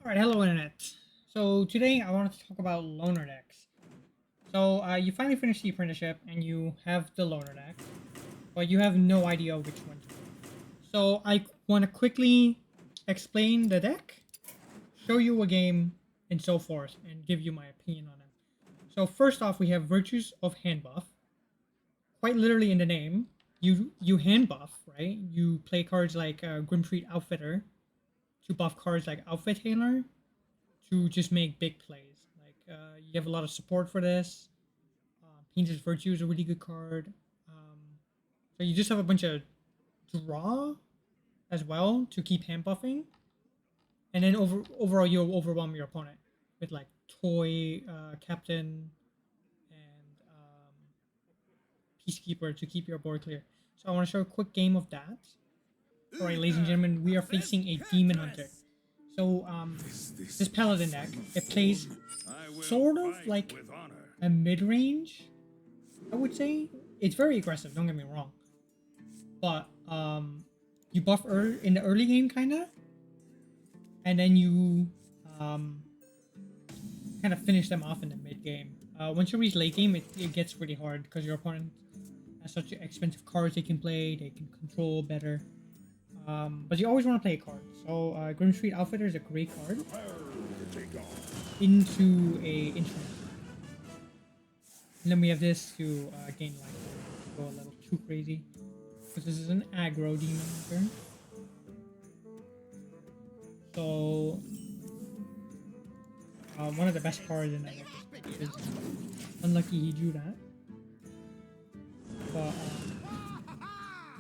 Alright, hello internet. So today I wanted to talk about loner decks. So you finally finished the apprenticeship and you have the loner deck, but you have no idea which one to pick. So I want to quickly explain the deck, show you a game, and so forth, and give you my opinion on them. So first off, we have Virtues of Handbuff. Quite literally in the name, you hand buff, right? You play cards like Grimstreet Outfitter to buff cards like Outfit Handler to just make big plays. Like you have a lot of support for this. Painter's Virtue is a really good card. So you just have a bunch of draw as well to keep hand buffing, and then overall you'll overwhelm your opponent with like Toy Captain and Peacekeeper to keep your board clear. So I want to show a quick game of that. Alright, ladies and gentlemen, we are facing a Demon Hunter. So this Paladin deck, it plays sort of like a mid-range, I would say. It's very aggressive, don't get me wrong. But you buff in the early game, kinda, and then you kind of finish them off in the mid game. Once you reach late game, it gets really hard because your opponent has such expensive cards they can play, they can control better. But you always want to play a card. So Grimstreet Outfitter is a great card into a instrument. And then we have this to gain life. Go a little too crazy. Because this is an aggro demon hunter. So one of the best cards in that deck is unlucky he drew that. But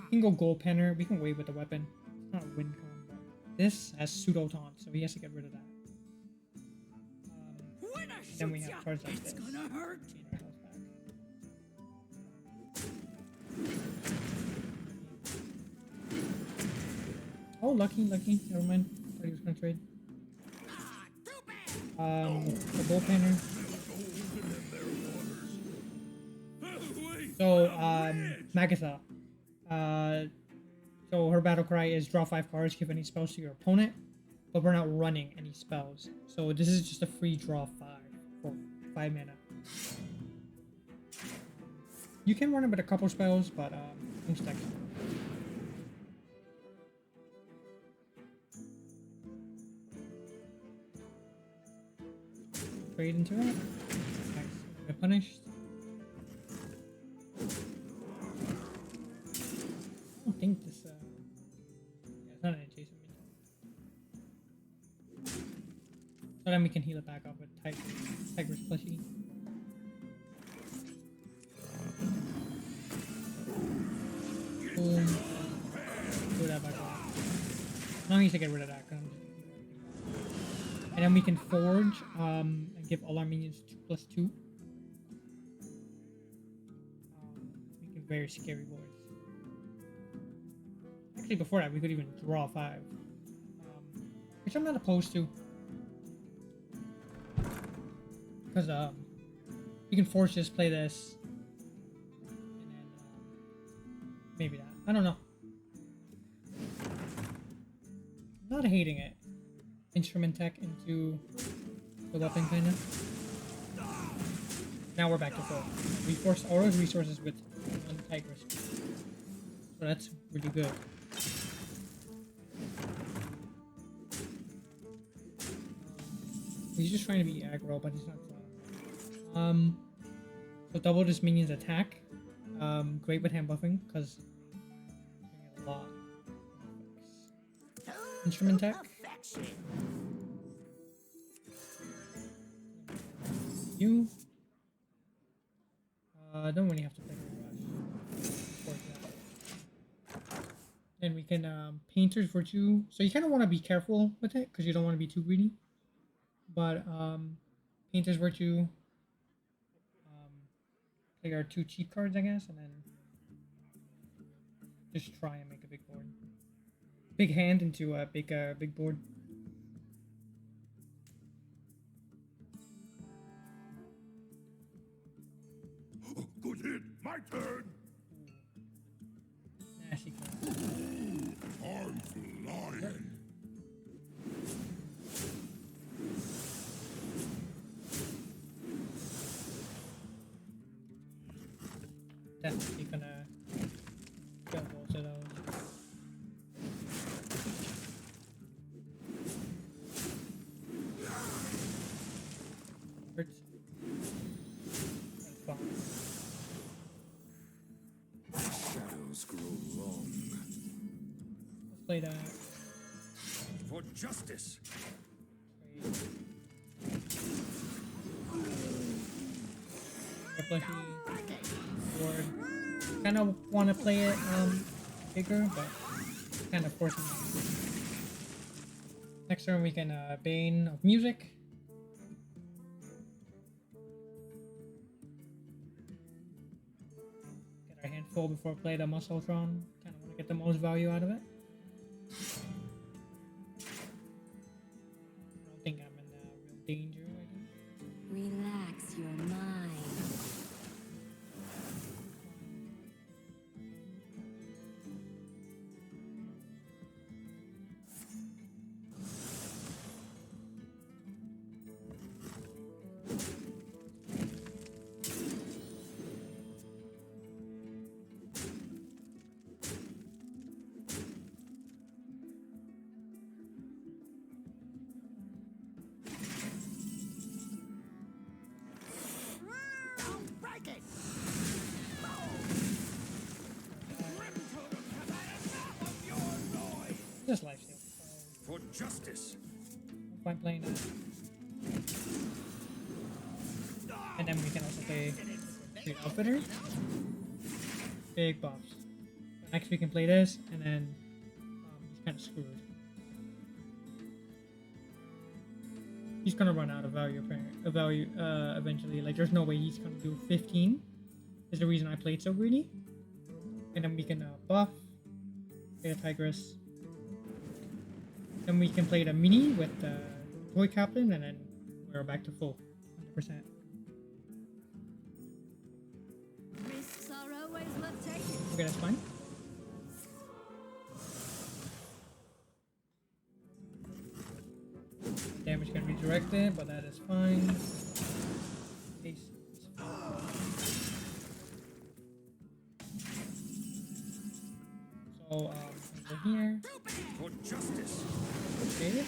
we can go Gold Penner. We can wait with the weapon. It's not a win con, but this has pseudo taunt, so he has to get rid of that. Then we have cards like this. Oh, lucky. Never mind. I thought he was gonna trade. The Gold Penner. So, Magatha. So her battle cry is draw 5 cards, give any spells to your opponent, but we're not running any spells. So this is just a free draw 5 for 5 mana. You can run it with a couple spells, but don't stack it. Trade into it. Nice. Get punished. I don't think this yeah, it's not an adjacent minion. So then we can heal it back up with Tiger's plushie. Boom. Throw that back off. Now I need to get rid of that. And then we can forge and give all our minions 2/2. Making very scary boards. Actually, before that, we could even draw 5, which I'm not opposed to, because you can force just play this, and then maybe that. I don't know. Not hating it. Instrument tech into the weapon, kind of. Now we're back to 4. We forced all those resources with Untitled Chapter, so that's really good. He's just trying to be aggro, but he's not. So double this minion's attack. Great with hand buffing because a lot. Instrument tech. You don't really have to play rush. Then we can Painter's Virtue. So you kind of want to be careful with it because you don't want to be too greedy. But Painter's Virtue, play our 2 cheap cards, I guess, and then just try and make a big board. Big hand into a big board. Good hit, my turn. Nasty card. I'm flying. definitely gonna go both of those. Hurts. That's fine. Shadows grow long. Let's play that. For justice. Board. Kind of want to play it bigger, but kind of forcing me. Next turn we can Bane of Music. Get our hand full before we play the Muscletron. Kind of want to get the most value out of it. I don't think I'm in real danger right now. Relax your mind. Just lifesteal. For justice. No point playing that. And then we can also play Street Outfitter. Big buffs. So next we can play this, and then he's kind of screwed. He's gonna run out of value eventually. Like there's no way he's gonna do 15. Is the reason I played so greedy. And then we can buff, play a Tigress. Then we can play the mini with the Toy Captain, and then we're back to full 100%. Risks are always worth taking. Okay, that's fine. Damage can be directed, but that is fine. Ace is fine. So, over here. For justice. Okay.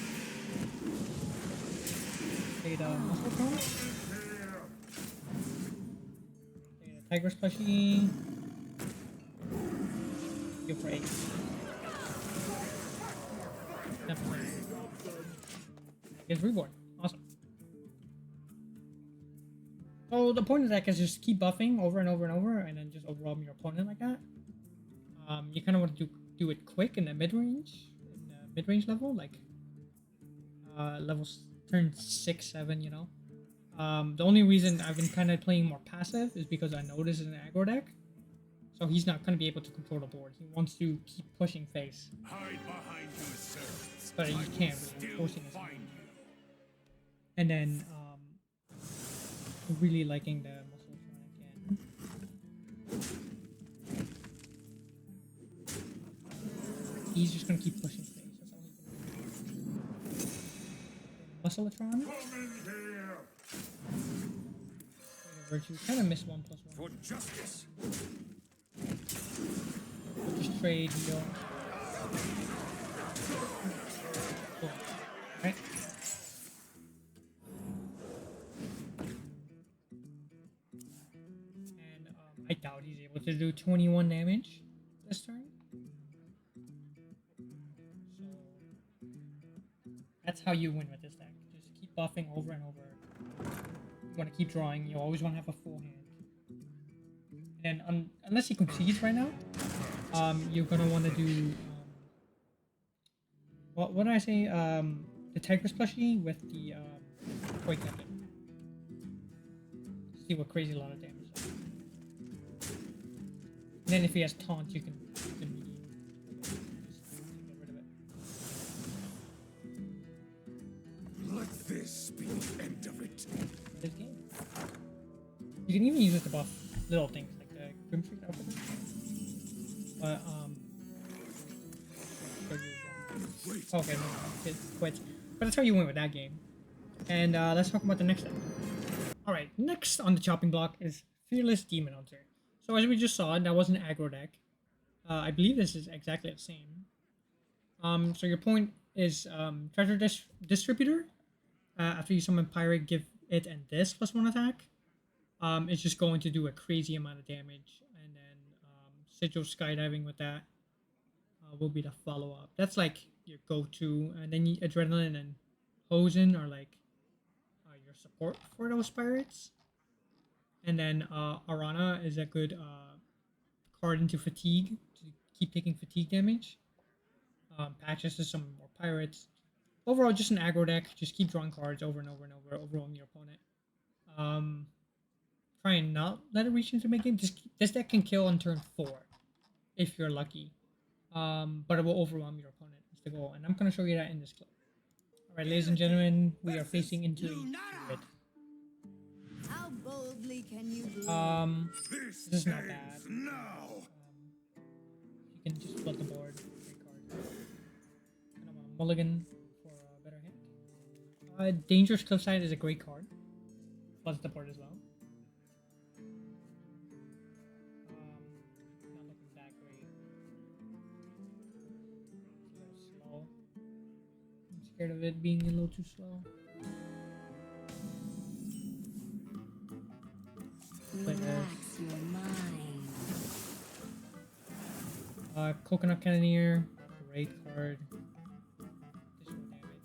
Play the Muscletron. Play the Tigress plushie. Go for 8. Definitely. It's reborn. Awesome. So the point of that is just keep buffing over and over and over, and then just overwhelm your opponent like that. You kind of want to do it quick in the mid-range level, like levels turn 6, 7, you know. The only reason I've been kind of playing more passive is because I know this is an aggro deck, so he's not going to be able to control the board. He wants to keep pushing face, Hide behind your servants. but he can't really, forcing his hand. And then really liking the Muscletron again. He's just gonna keep pushing face. That's all he's gonna do. Muscletron. Virtue. Kind of missed 1+1. For justice. Just trade heal. Cool. Right. And I doubt he's able to do 21 damage this turn. So that's how you win with this deck. Just keep buffing over and over. You want to keep drawing. You always want to have a full hand. And then, unless he concedes right now, you're gonna want to do what did I say? The Tigress plushie with the Toy Captain. See what crazy lot of damage. And then if he has taunt, you can just get rid of it. Let this be the end of it. This game. You can even use it to buff little things like the Grim Street outfit. But okay, no, it quits. But that's how you win with that game. And let's talk about the next step. Alright, next on the chopping block is Fearless Demon Hunter. So as we just saw, that was an aggro deck. I believe this is exactly the same. So your point is treasure distributor. After you summon pirate, give it and this +1 attack. It's just going to do a crazy amount of damage, and then sigil skydiving with that will be the follow up. That's like your go-to, and then adrenaline and hosen are like your support for those pirates. And then Arana is a good card into fatigue to keep taking fatigue damage. Patches to some more pirates. Overall, just an aggro deck. Just keep drawing cards over and over and over, overwhelming your opponent. Try and not let it reach into mid game. This deck can kill on turn 4 if you're lucky. But it will overwhelm your opponent. Is the goal, and I'm gonna show you that in this clip. All right, ladies and gentlemen, we are facing into a Druid. How boldly can you bleed? This is not bad. Now. You can just flood the board. Great card. Kind of a mulligan for a better hit. Dangerous Cliffside is a great card. Floods the board as well. Not looking that great. It's a little slow. I'm scared of it being a little too slow. Relax your mind. Coconut Cannoneer, great card. Additional damage.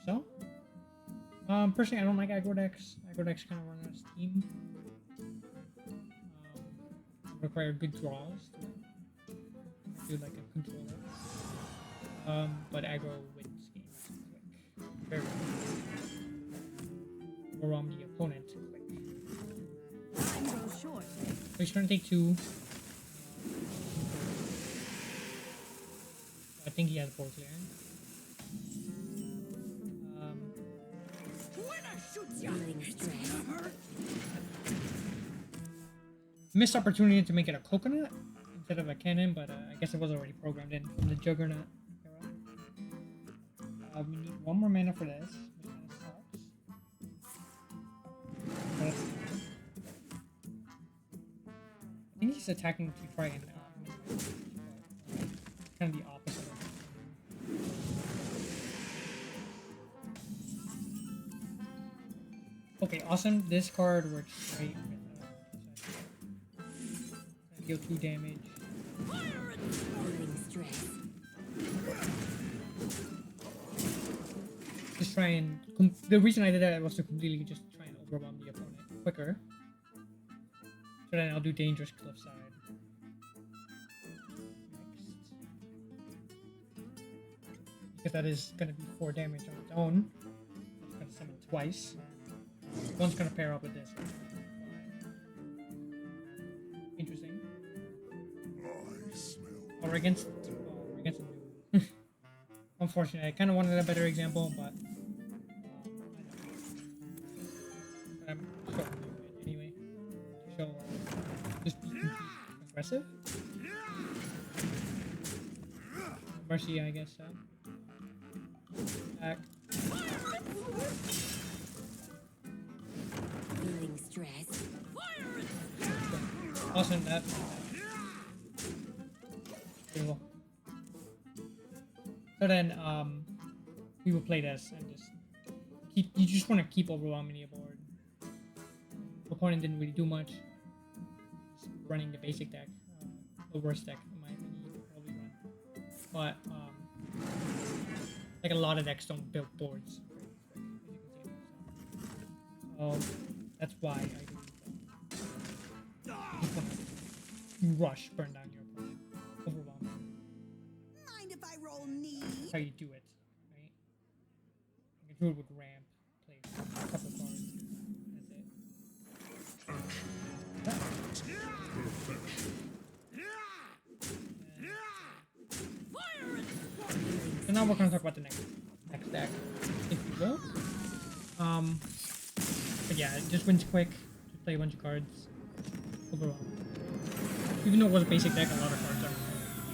So, personally, I don't like aggro decks. Aggro decks kind of run out of steam. Require good draws to do like a controller. But aggro wins games quick. Very quick. Overwhelm the opponent quick. Time goes short. So he's trying to take 2. I think he has board clearing. Missed opportunity to make it a coconut instead of a cannon, but I guess it was already programmed in from the Juggernaut era. We need 1 more mana for this, which kind of sucks. I think he's attacking to try and kind of the opposite. Okay, awesome. This card works great with deal 2 damage. Just try and the reason I did that was to completely just try and overwhelm the opponent quicker. So then I'll do Dangerous Cliffside. Next. Because that is going to be 4 damage on its own. It's going to summon twice. One's going to pair up with this. Interesting. I smell. Or against a new. Unfortunately, I kind of wanted a better example, but I'm showing you it anyway. To show just be aggressive. Mercy, I guess. Attack. Feeling stress. Awesome, that. Cool. So then, we will play this and just keep. You just want to keep overwhelming your board. Opponent didn't really do much. Just running the basic deck, the worst deck in my opinion. You could probably run, but like a lot of decks don't build boards. So that's why I do rush, burn down your opponent, overwhelm them. Mind if I roll knee? That's how you do it, right? Like a Druid would ramp, play a couple cards, that's it. So now we're gonna talk about the next deck, if you will. But yeah, it just wins quick. Just play a bunch of cards. Overall, even though it was a basic deck, a lot of cards are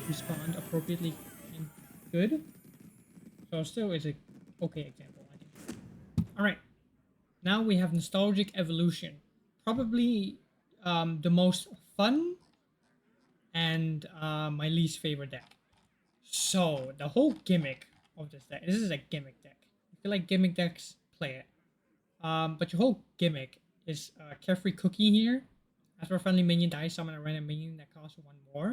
respond appropriately and good. So still is a okay example, I think. All right, now we have Nostalgic Evolution, probably the most fun and my least favorite deck. So the whole gimmick of this is a gimmick deck. If you like gimmick decks, play it. But your whole gimmick is Carefree Cookie here. After a friendly minion dies, summon a random minion that costs 1 more.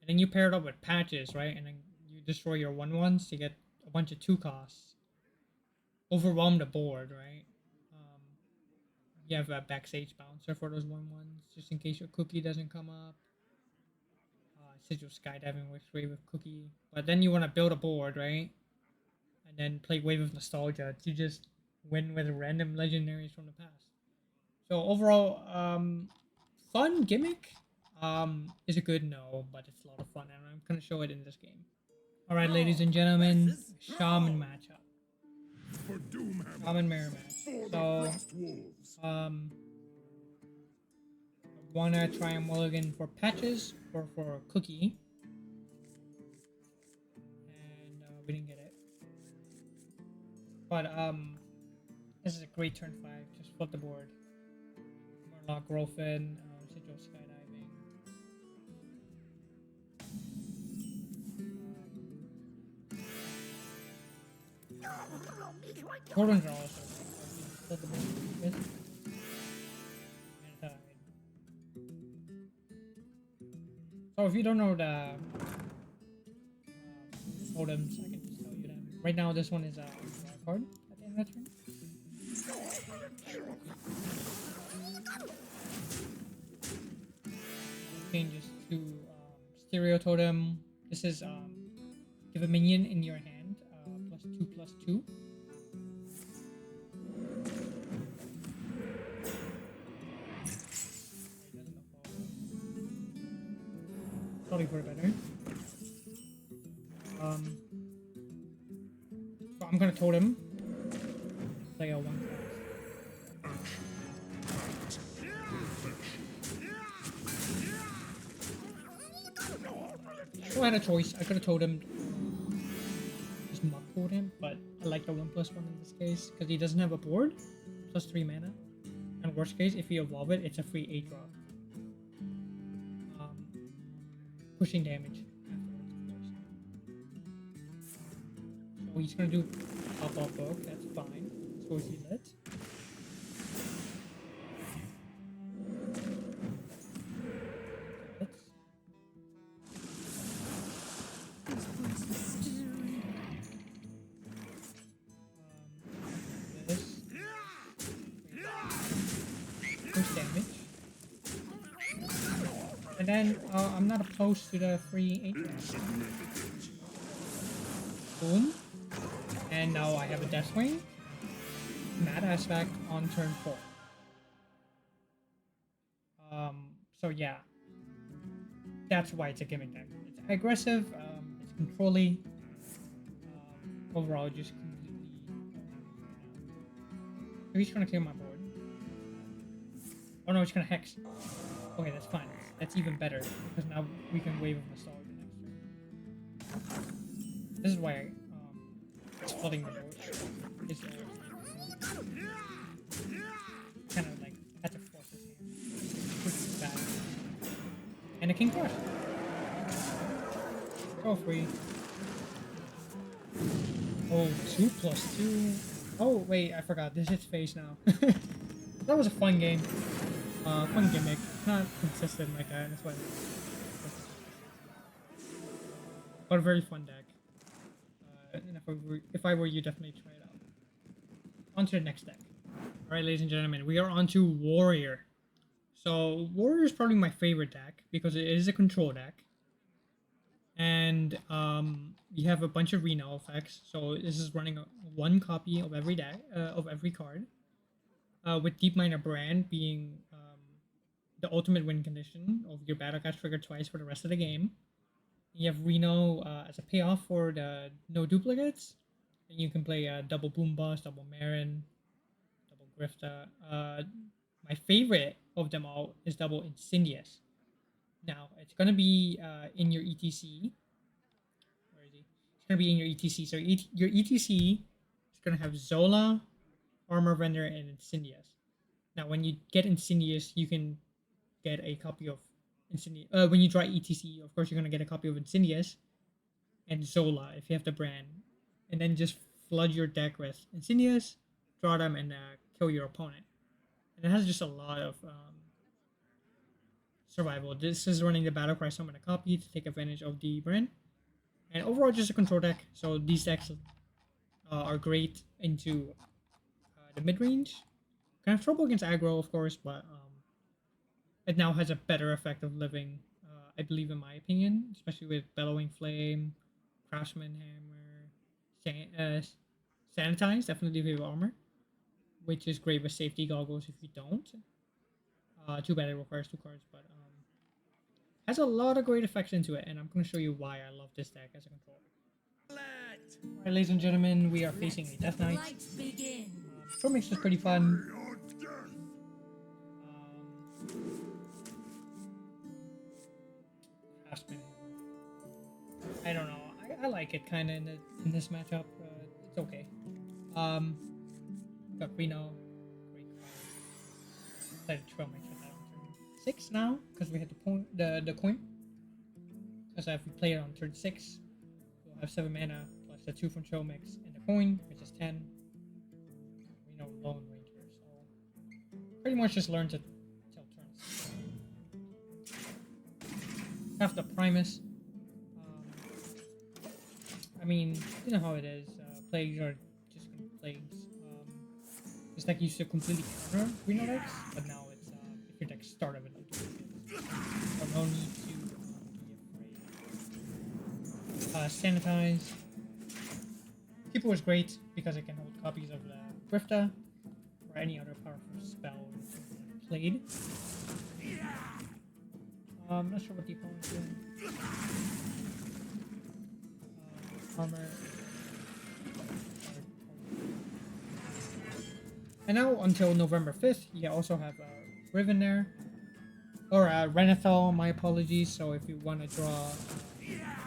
And then you pair it up with patches, right? And then you destroy your 1/1s to get a bunch of 2 costs. Overwhelm the board, right? You have a backstage bouncer for those 1/1s, just in case your cookie doesn't come up. Sigil skydiving with Wave of Cookie. But then you want to build a board, right? And then play Wave of Nostalgia to just win with random legendaries from the past. So overall, fun gimmick is a good no, but it's a lot of fun, and I'm gonna show it in this game. All right, ladies and gentlemen, Shaman matchup. For Doomhammer. Shaman mirror match. For the So, Frost Wolves. wanna try and mulligan for patches or for cookie, and we didn't get it. But this is a great turn 5. Just flip the board. Murloc, Growfin, Sigil skydiving. Gordons are also flip the board. And died. So if you don't know the totems, I can just tell you them. Right now, this one is a wild card at the end of the turn. Changes to Stereo Totem. This is give a minion in your hand, +2/+2. Probably for better. So I'm gonna totem. Play a 1 class. So I had a choice. I could have told him just muck code him, but I like the 1/1 in this case because he doesn't have a board, +3 mana. And worst case, if you evolve it, it's a free 8 drop. Pushing damage afterwards, of course. So he's gonna do pop book. That's fine. So is he lit? Damage. And then I'm not opposed to the free 8. Boom. And now I have a Deathwing. Mad Aspect on turn 4. So yeah. That's why it's a gimmick deck. It's aggressive, it's controlly. Overall, just completely. So he's trying to clear my board. Oh no, it's gonna hex. Okay, that's fine. That's even better because now we can Wave of Nostalgia next turn. This is why splitting the board is kind of like had to force his hand, which is bad. And a King Crush. Go free. Oh, 2/2. Oh wait, I forgot. This hits face now. That was a fun game. Fun gimmick. Not consistent like that. That's why. But a very fun deck. And if I were you, definitely try it out. On to the next deck. Alright, ladies and gentlemen, we are on to Warrior. So, Warrior is probably my favorite deck because it is a control deck. And you have a bunch of Reno effects. So, this is running one copy of every deck, of every card. With Deep Miner Brand being the ultimate win condition of your battle cast triggered twice for the rest of the game. You have Reno as a payoff for the no duplicates. And you can play double Boom Bust, double Marin, double Grifta. My favorite of them all is double Incendious. Now, it's going to be in your ETC. Where is he? It's going to be in your ETC. So your ETC is going to have Zola, Armor Vendor, and Incendious. Now, when you get Incendious, you can get a copy of Insignia. When you draw ETC, of course you're gonna get a copy of Insignias and Zola if you have the brand, and then just flood your deck with Insignias, draw them, and kill your opponent. And it has just a lot of survival. This is running the Battlecry Summon a copy to take advantage of the brand, and overall just a control deck. So these decks are great into the mid range. Kind of trouble against aggro, of course, but it now has a better effect of living, I believe, in my opinion, especially with Bellowing Flame, Craftsman Hammer, Sanitize, definitely if you have armor, which is great with safety goggles if you don't. Too bad it requires 2 cards, but has a lot of great effects into it, and I'm going to show you why I love this deck as a controller. Alright, ladies and gentlemen, we are facing a Death Knight. Short mix is pretty fun. Craftsman Hammer. I don't know. I like it kind of in this matchup. It's okay. Got Reno. Great card. Played a trail mix with that on turn 6 now because we had the coin. Because if we play it on turn 6, we'll have 7 mana plus the 2 from trail mix and the coin, which is 10. Reno Lone Ranger. So pretty much just learn to till turns. Have the Primus. I mean, you know how it is. Plagues are just gonna be plagues. This deck used to completely counter Reno decks, but now it's if your deck started with like 2 hits. So no need to be afraid. Sanitize. Keeper was great because it can hold copies of the Grifta or any other powerful spell played. I'm not sure what the opponent's doing. Armor. And now until November 5th, you also have Riven there. Or Renethal, my apologies. So if you want to draw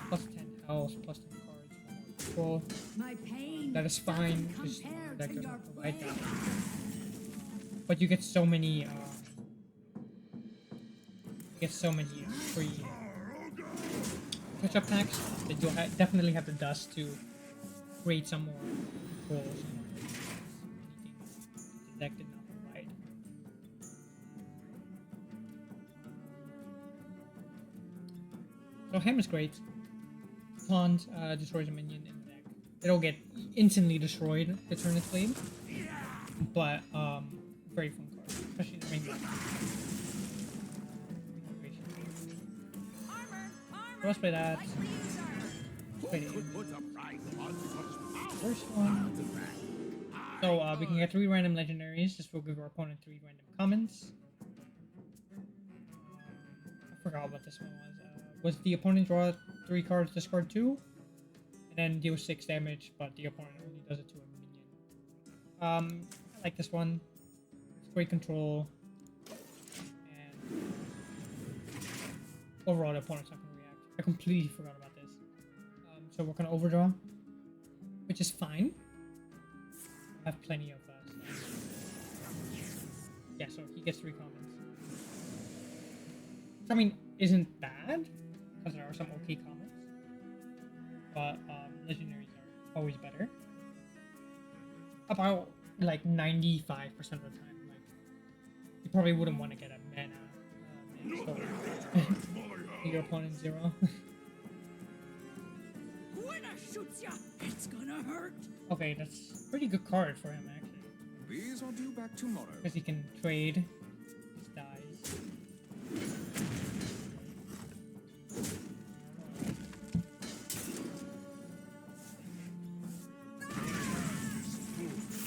plus 10 health, plus 10 cards, control, that is fine. Just deck does not provide that. But you get so many free catch-up packs that you'll definitely have the dust to create some more controls. The deck did not provide. So Ham is great. Taunt destroys a minion in the deck. It'll get instantly destroyed the turn it's played. But very fun card, especially the rainbow. So let's play that. Play the first one. So we can get 3 random legendaries. This will give our opponent 3 random commons. I forgot what this one was. Was the opponent draw 3 cards, discard 2, and then deal 6 damage, but the opponent only does it to a minion. I like this one. It's great control. And overall, the opponent's not going to react. I completely forgot about this. So we're going to overdraw, which is fine. I have plenty of stuff. Yeah, so he gets 3 commons. Which, I mean, isn't bad, because there are some okay commons. But legendaries are always better. About like 95% of the time, like you probably wouldn't want to get a mana story. Your opponent 0. When I shoot ya, it's gonna hurt. Okay, that's a pretty good card for him actually. These are due back tomorrow. Because he can trade his dies.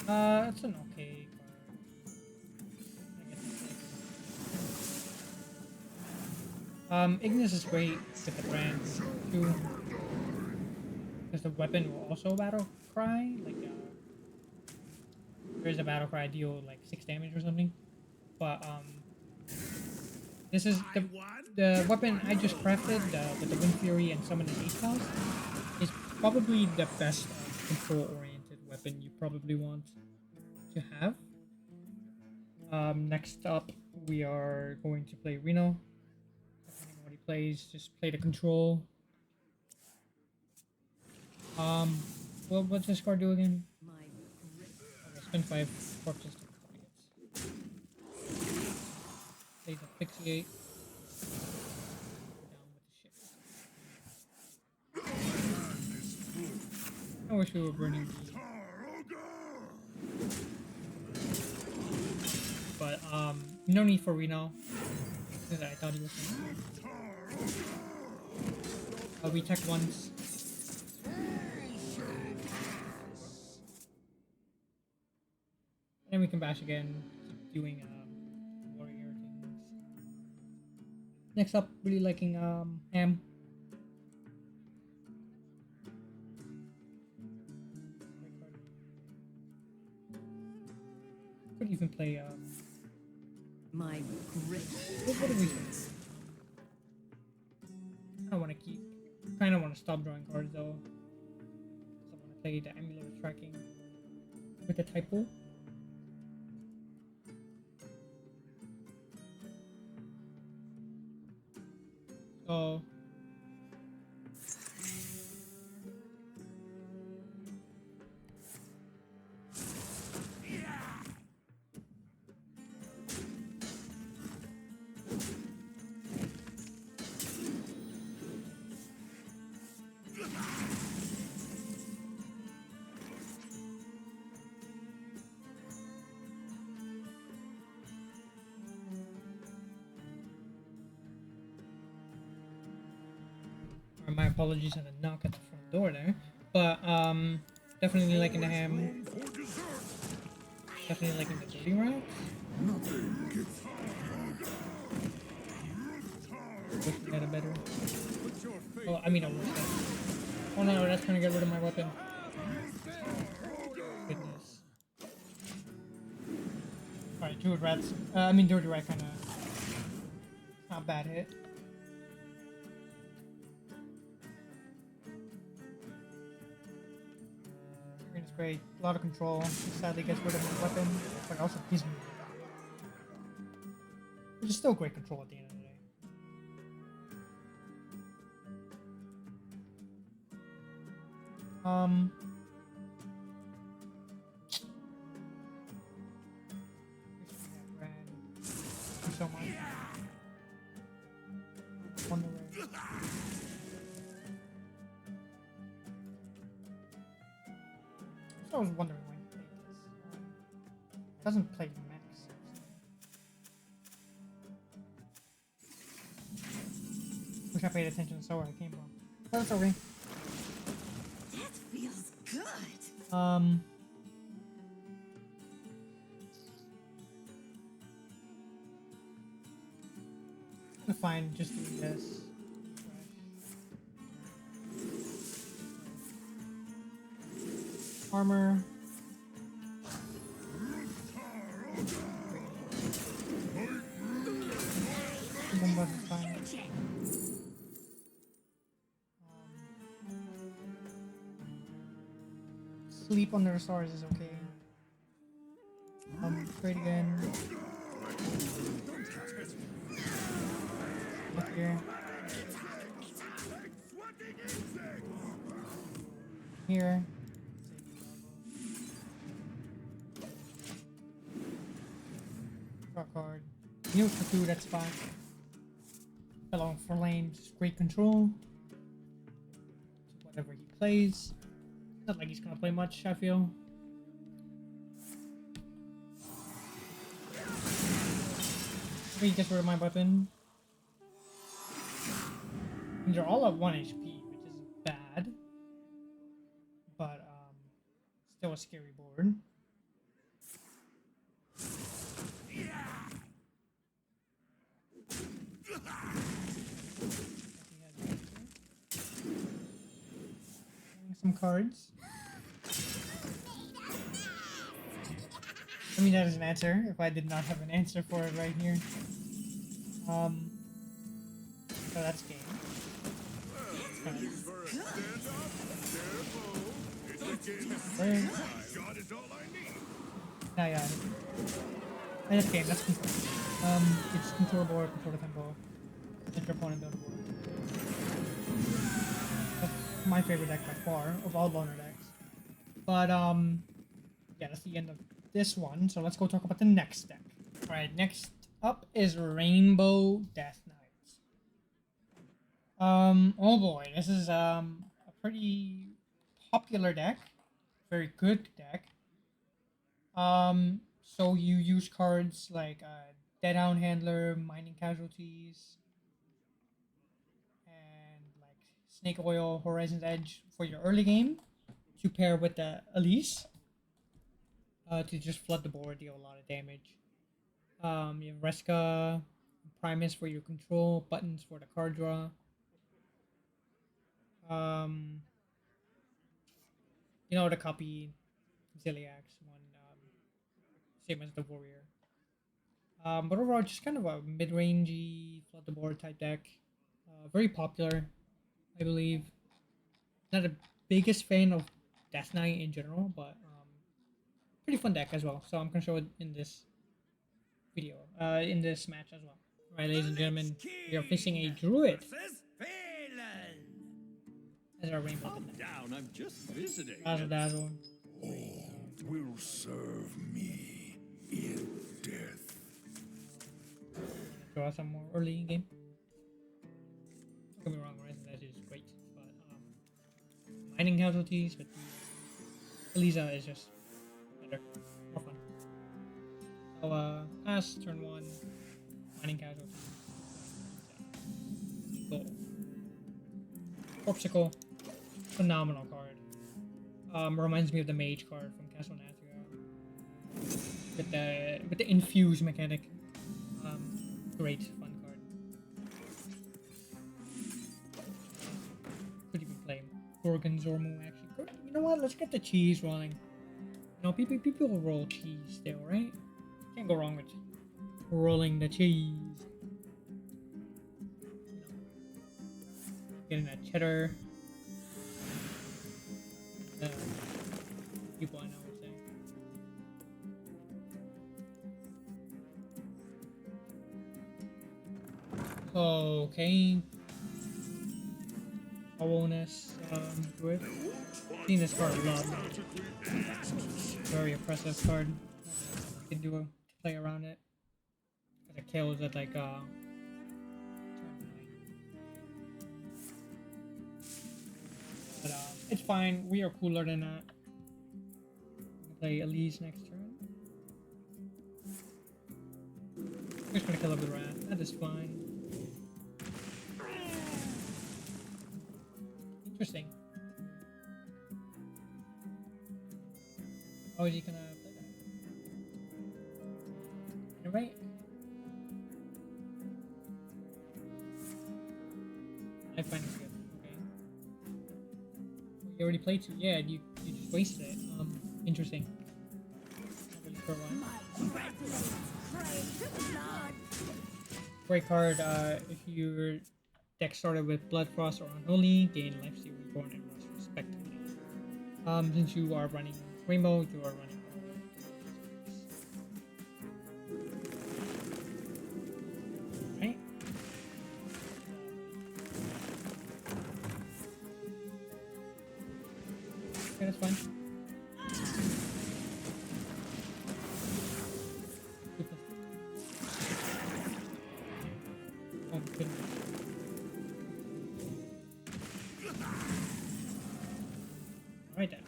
That's an okay card. Ignis is great with the brand too. Because the weapon will also battle cry. Like there's a battle cry deal like 6 damage or something. But this is the weapon I just crafted with the Wind Fury and Summon an H-House is probably the best control-oriented weapon you probably want to have. Next up We are going to play Reno. Depending on what he plays, just play the control. What's this card do again? My grip. Okay, spend 5 corpses to copy it. Play the Fixate. Down with the ship. I wish we were burning the... But, no need for Reno. Because I thought he was gonna... we check once. And we can bash again, keep doing warrior things. Next up, really liking Ham. Could even play My grip. what do we play? I want to keep. Kind of want to stop drawing cards though. So I want to play the Amulet of Tracking with the typo. So my apologies on the knock at the front door there, but definitely liking the Ham. Definitely liking the dirty route. Wish we had a better. Oh, I mean a worse one. Oh no, that's gonna get rid of my weapon. Goodness. Alright, Druid rats. Dirty rat kinda. Not a bad hit. It's great. A lot of control. Sadly gets rid of my weapon, but also gives me. Which is still great control at the end of the day. Thank you so much. On the way. I was wondering why he played this. It doesn't play max. Wish I paid attention to where I came from. But that's okay. That feels good. I'm fine just doing this. Armor. Handbuff is fine. Sleep under the stars is okay. Trade again. Look here. Here. Draw card. Heals for 2, that's fine. Along for lane, just great control. Whatever he plays. Not like he's gonna play much, I feel. He gets rid of my weapon. And they're all at 1 HP, which is bad. But, still a scary board. Some cards. I mean, that is an answer, if I did not have an answer for it right here. So that's game. Now, yeah. I just can't. That's control. It's control the board, control the tempo. Let your opponent build a board. That's my favorite deck by far of all loner decks. But yeah, that's the end of this one. So let's go talk about the next deck. All right, next up is Rainbow Death Knights. Oh boy, this is a pretty popular deck, very good deck. So you use cards like Deadhound Handler, Mining Casualties, and like Snake Oil, Horizon's Edge for your early game to pair with the Elise to just flood the board, deal a lot of damage. You have Reska, Primus for your control, buttons for the card draw. Um, you know, the copy Ziliax one, same as the Warrior. But overall, just kind of a mid-rangey, flood the board type deck. Very popular, I believe. Not the biggest fan of Death Knight in general, but pretty fun deck as well. So I'm gonna show it in this video, in this match as well. Alright, ladies and gentlemen, we are facing a Druid as our Rainbow Calm Death Knight. down, I'm just visiting. Razzle dazzle. Will serve me in death. Draw some more early in game. Don't get me wrong, Horizon Edge is great, but mining casualties with Elisa is just better, more fun. So pass turn 1, mining casualties. Cool. Corpsicle, phenomenal card. Reminds me of the mage card from Castle Nathria with the infuse mechanic. Great fun card. Could even play Gorgonzormu actually. You know what? Let's get the cheese rolling. You know, people roll cheese still, right? Can't go wrong with rolling the cheese. Getting that cheddar. People I know would say. Okay. Awareness, Druid. Seen this card a lot. Very oppressive card. You can do a play around it. Cause it kills at like turn 9. But it's fine. We are cooler than that. We can play Elise next turn. We're just gonna kill up the rat. That is fine. Interesting. How is he gonna play that? Right? I find it good. Okay. You already played 2. Yeah, you just wasted it. Interesting. Not really sure why. Great card. If your deck started with Blood Frost or Unholy, gain Lifesteal, Reborn, and Rust respectively. Since you are running Rainbow, you are running. Right? Okay, that's fine. Oh, goodness. Alright then.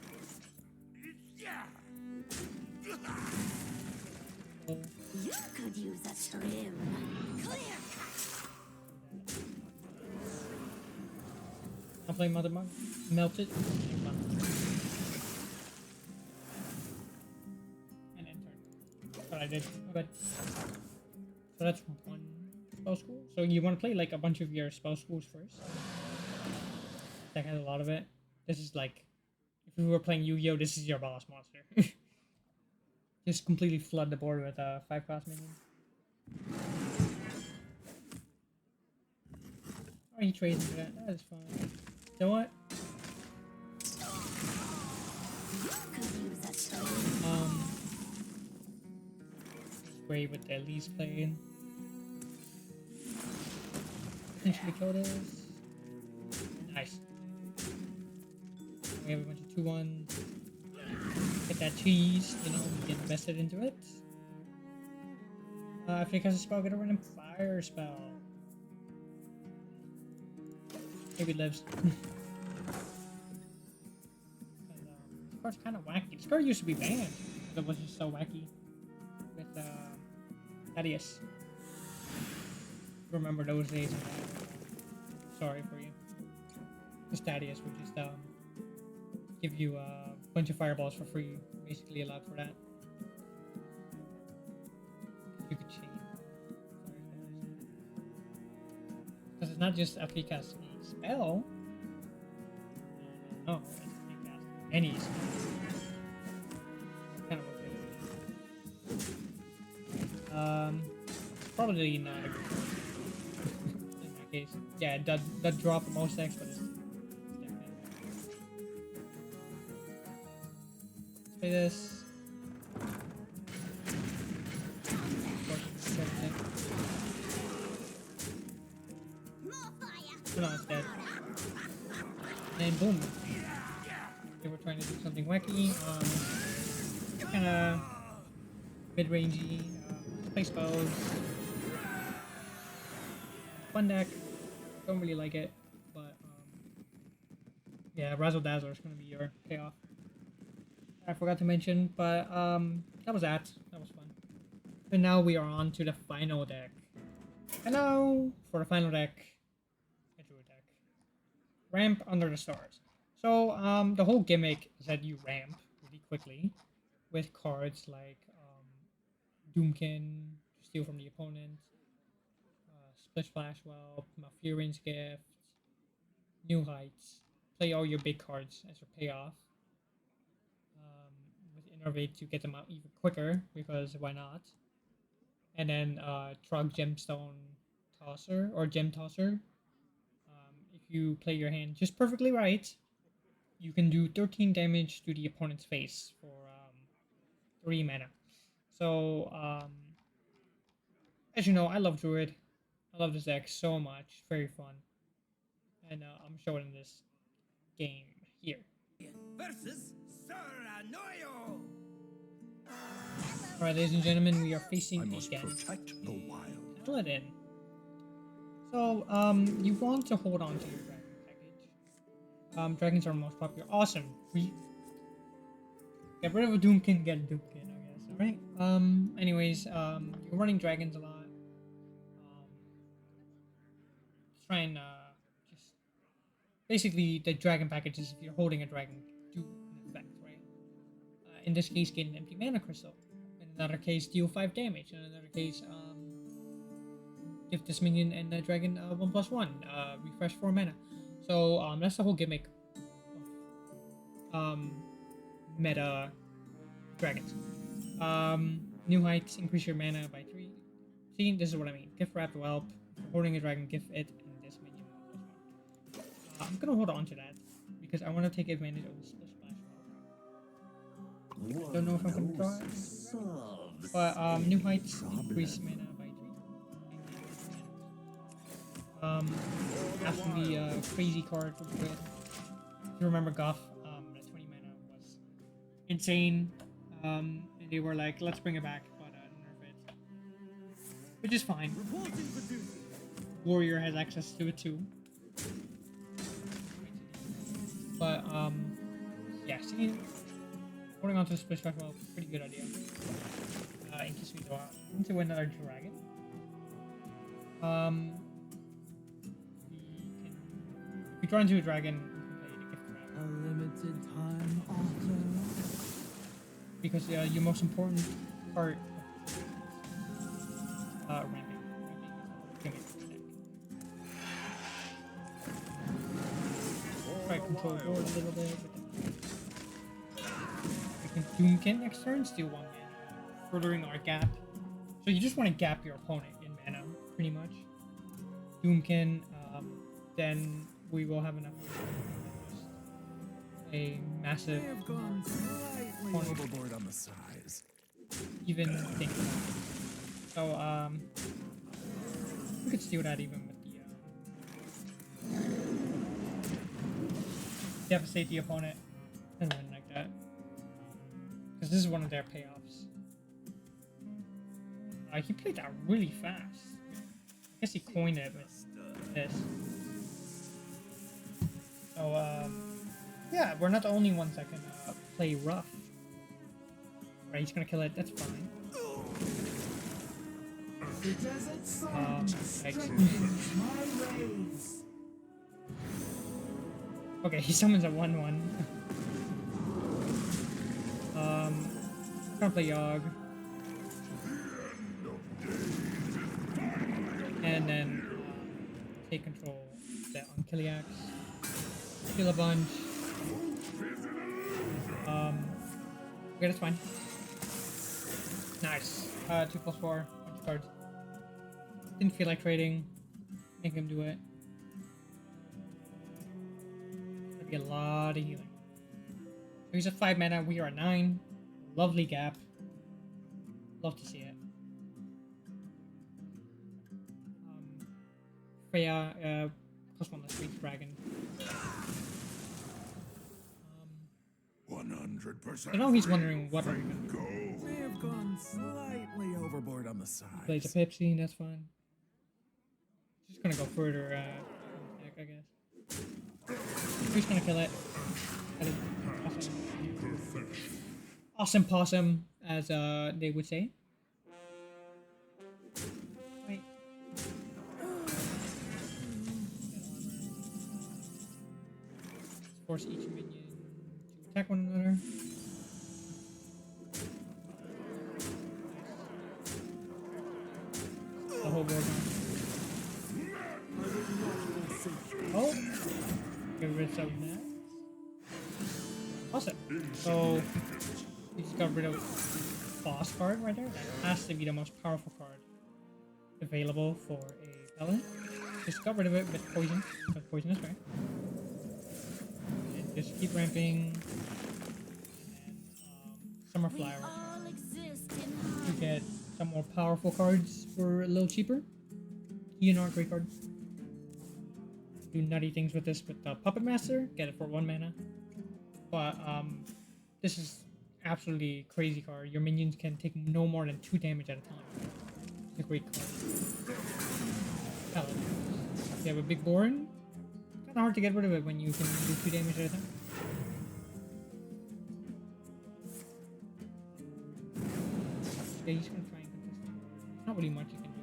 You could use a trim. Clear. I'll play Mother Mug. Melt it. And enter. That's what I did. Okay. So that's one spell school. So you want to play like a bunch of your spell schools first. That has a lot of it. This is like, if we were playing Yu-Gi-Oh, this is your boss monster. Just completely flood the board with a 5-cost minion. Oh, he trades into that. That is fine. You know what? great with the Elise playing. Potentially kill this. Nice. We have a bunch of 2-1s. Get that cheese, you know, get invested into it. If he casts a spell, get a random fire spell. Maybe it lives. This card's kind of wacky. This card used to be banned. It was just so wacky. With Thaddeus. Remember those days? Sorry for you. This Thaddeus would just give you a bunch of fireballs for free. Basically allowed for that. You could chain because it's not just after you cast a spell. No, it's after you cast any spell. Kind of what it is. It's probably not a good in that case. Yeah, it does drop for most decks, but it's definitely. Let's play this. No, it's dead. And boom. They were trying to do something wacky. Kind of mid-rangey. Play spells. Fun deck. Don't really like it, but yeah, Razzle Dazzler is gonna be your payoff. I forgot to mention, but that was that. That was fun. And now we are on to the final deck. Hello for the final deck. Ramp Under the Stars. So the whole gimmick is that you ramp really quickly with cards like Doomkin, steal from the opponent, Splish Splash Whelp, Malfurian's Gift, New Heights. Play all your big cards as your payoff. With Innervate to get them out even quicker because why not? And then Trog Gemstone Tosser or Gem Tosser. If you play your hand just perfectly right, you can do 13 damage to the opponent's face for 3 mana. So, as you know, I love Druid. I love this deck so much. Very fun. And I'm showing this game here. Versus Serranoyo. Alright, ladies and gentlemen, we are facing I must again protect the wild. Paladin. So, you want to hold on to your dragon package. Dragons are most popular. Awesome. We get rid of a Doomkin, get a Doomkin, I guess. Alright. Anyways, you're running dragons a lot. Try and just basically the dragon packages, if you're holding a dragon, do an effect, right? In this case, get an empty mana crystal. In another case, deal 5 damage. In another case, give this minion and the dragon 1/1, refresh 4 mana. So that's the whole gimmick of meta dragons. New Heights, increase your mana by 3. See, this is what I mean. Gift Wrapped Whelp, holding a dragon, gift it, and this minion 1/1. I'm gonna hold on to that because I want to take advantage of the Splish Splash Whelp. I don't know if I'm gonna draw it, but New Heights, increase mana by 3. Absolutely crazy card for Druid. If you remember Guff, the 20 mana was insane. And they were like, let's bring it back, but nerf it. Which is fine. Warrior has access to it too. But yeah, see, holding on to the Splish Splash Whelp, pretty good idea. In case we draw into another dragon. If we draw into a dragon, we can play the gift wrap. A limited time offer. Because your most important part of ramping. Ramping is the gimmick of the deck. Try to control the board a little bit. We can Doomkin next turn, steal 1 mana, furthering our gap. So you just want to gap your opponent in mana, pretty much. Doomkin, then we will have enough a massive May have gone slightly overboard on the size. even think about it. So we could steal that even with the devastate the opponent and win like that. Because this is one of their payoffs. He played that really fast. I guess he coined it with this. So yeah, we're not the only ones that can play rough. Right, he's gonna kill it. That's fine. Okay, he summons a 1/1. Gonna play Yogg. And then take control of that on Kiliax. Kill a bunch. Okay, that's fine. Nice. 2+4. Bunch of cards. Didn't feel like trading. Make him do it. That'd be a lot of healing. He's at 5 mana. We are at 9. Lovely gap. Love to see it. Freya, +1 the Street Dragon. 100%. I know he's wondering what are we gonna Go. May have gone slightly overboard on the side. plays a Pepsi, that's fine. Just gonna go further deck, I guess. Who's gonna kill it? That is awesome. Awesome possum, as they would say. Wait. Force each minion to attack one another. The whole board now. Oh! Get rid of that. Awesome. So, we just got rid of boss card right there. That has to be the most powerful card available for a Paladin. Just got rid of it with poison, because poison is fair. And just keep ramping. And Summer Flower. All exist in To harmony. get some more powerful cards for a little cheaper. Great card. Do nutty things with this with the Puppet Master. Get it for 1 mana. But this is absolutely crazy card. Your minions can take no more than 2 damage at a time. It's a great card. Paladin. You have a big Borin. Kinda hard to get rid of it when you can do 2 damage at a time. Yeah, he's gonna try and contest it. There's not really much you can do.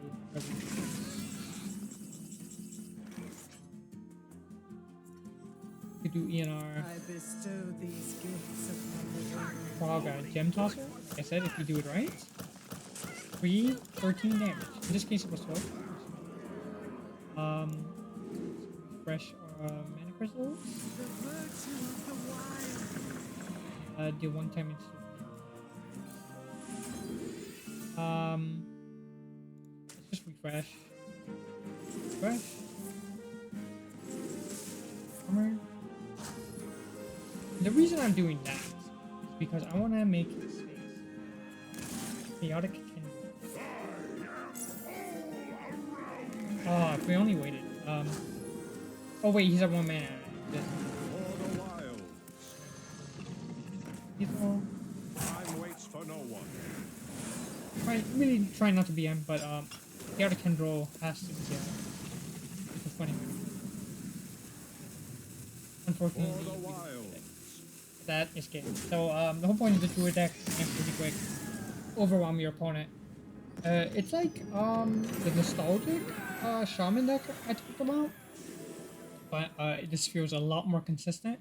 You could do ENR. I bestow these gifts upon the Frog Gem Tosser. Like I said, if you do it right, 13 damage. In this case, it was 12. Fresh mana crystals. The virtue of the wild. Do 1 time into. Let's just refresh. Refresh. Armor. The reason I'm doing that is because I want to make this space chaotic kindle. Oh, if we only waited. Oh wait, he's at 1 mana. For the wild, He's all time waits for no one. really trying not to be him, but chaotic control has to be it's funny. For Unfortunately, the wild, that is game. So the whole point of the Druid deck is pretty quick. Overwhelm your opponent. It's like the nostalgic Shaman deck I talked about, but this feels a lot more consistent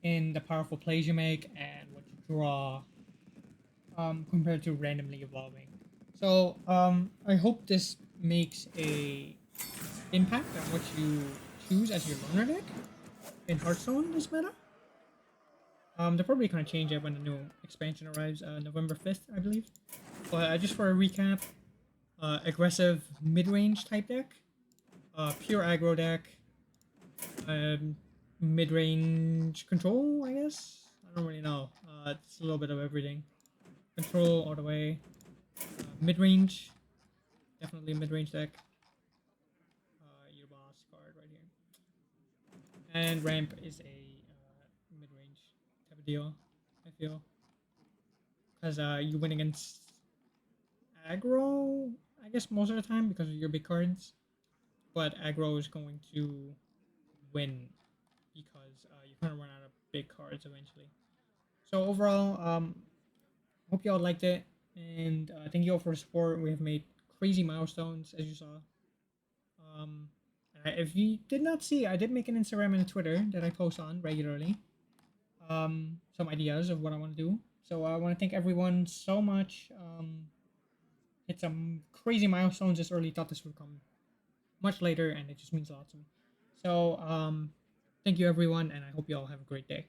in the powerful plays you make and what you draw compared to randomly evolving. So I hope this makes a impact on what you choose as your loner deck in Hearthstone this meta. They're probably gonna change it when the new expansion arrives, November 5th, I believe. But just for a recap, aggressive mid-range type deck, pure aggro deck, mid-range control, I guess? I don't really know. It's a little bit of everything. Control all the way. Mid-range, definitely a mid-range deck. Your boss card right here. And ramp is a mid-range type of deal, I feel. Because you win against aggro, I guess, most of the time because of your big cards. But aggro is going to win because you're going to run out of big cards eventually. So overall, hope y'all liked it. And thank you all for the support. We have made crazy milestones, as you saw. If you did not see, I did make an Instagram and a Twitter that I post on regularly. Some ideas of what I want to do. So I want to thank everyone so much. Hit some crazy milestones this early. Thought this would come much later, and it just means a lot to me. So thank you everyone, and I hope you all have a great day.